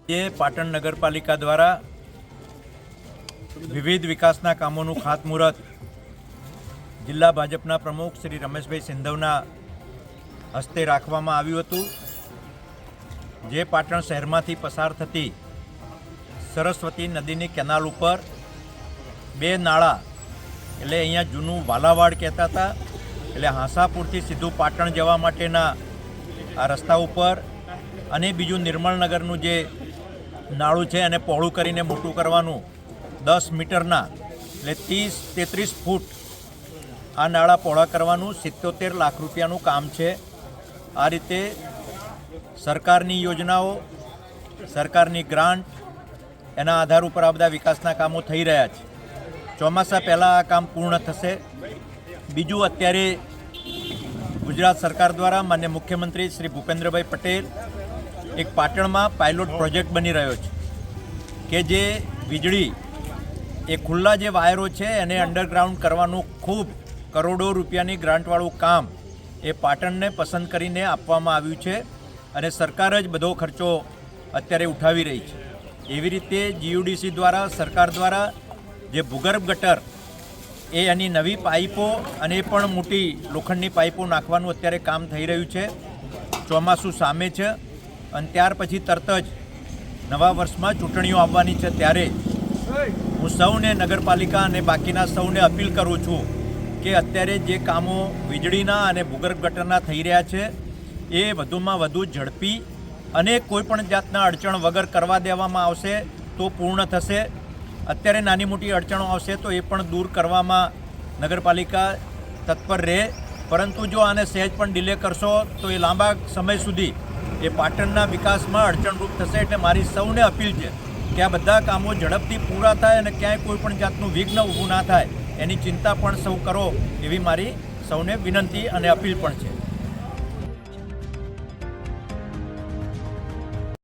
જે પાટણ નગરપાલિકા દ્વારા વિવિધ વિકાસના કામોનું ખાતમુહૂર્ત જિલ્લા ભાજપના પ્રમુખ શ્રી રમેશભાઈ સિંધવના હસ્તે રાખવામાં આવ્યું હતું। જે પાટણ શહેરમાંથી પસાર થતી સરસ્વતી નદીની કેનાલ ઉપર બે નાળા એટલે અહીંયા જૂનું વાલાવાડ કહેતા હતા, એટલે હાંસાપુરથી સીધું પાટણ જવા માટેના આ રસ્તા ઉપર અને બીજું નિર્મળનગરનું જે નાળું છે એને પહોળું કરીને મોટું કરવાનું 10 મીટરના એટલે 30-33 ફૂટ આ નાળા પહોળા કરવાનું 77 લાખ રૂપિયાનું કામ છે। આ રીતે સરકારની યોજનાઓ, સરકારની ગ્રાન્ટ એના આધાર ઉપર આ બધા વિકાસના કામો થઈ રહ્યા છે। ચોમાસા પહેલાં આ કામ પૂર્ણ થશે। બીજું, અત્યારે ગુજરાત સરકાર દ્વારા માન્ય મુખ્યમંત્રી શ્રી ભૂપેન્દ્રભાઈ પટેલ એક પાટણમાં પાયલોટ પ્રોજેક્ટ બની રહ્યો છે કે જે વીજળી એ ખુલ્લા જે વાયરો છે એને અંડરગ્રાઉન્ડ કરવાનું ખૂબ કરોડો રૂપિયાની ગ્રાન્ટવાળું કામ એ પાટણને પસંદ કરીને આપવામાં આવ્યું છે અને સરકાર જ બધો ખર્ચો અત્યારે ઉઠાવી રહી છે। એવી રીતે જીયુડીસી દ્વારા, સરકાર દ્વારા જે ભૂગર્ભ ગટર એ એની નવી પાઇપો અને એ પણ મોટી લોખંડની પાઇપો નાખવાનું અત્યારે કામ થઈ રહ્યું છે। ચોમાસું સામે છે અને ત્યાર પછી તરત જ નવા વર્ષમાં ચૂંટણીઓ આવવાની છે, ત્યારે હું સૌને, નગરપાલિકા અને બાકીના સૌને અપીલ કરું છું કે અત્યારે જે કામો વીજળીના અને ભૂગર્ભ ગટરના થઈ રહ્યા છે એ વધુમાં વધુ ઝડપી અને કોઈપણ જાતના અડચણ વગર કરવા દેવામાં આવશે તો પૂર્ણ થશે। અત્યારે નાની મોટી અડચણો આવશે તો એ પણ દૂર કરવામાં નગરપાલિકા તત્પર રહે, પરંતુ જો આને સહેજ પણ ડિલે કરશો તો એ લાંબા સમય સુધી એ પાટણના વિકાસમાં અડચણરૂપ થશે। એટલે મારી સૌને અપીલ છે કે આ બધા કામો ઝડપથી પૂરા થાય અને ક્યાંય કોઈ પણ જાતનું વિઘ્ન ઊભું ના થાય એની ચિંતા પણ સૌ કરો, એવી મારી સૌને વિનંતી અને અપીલ પણ છે।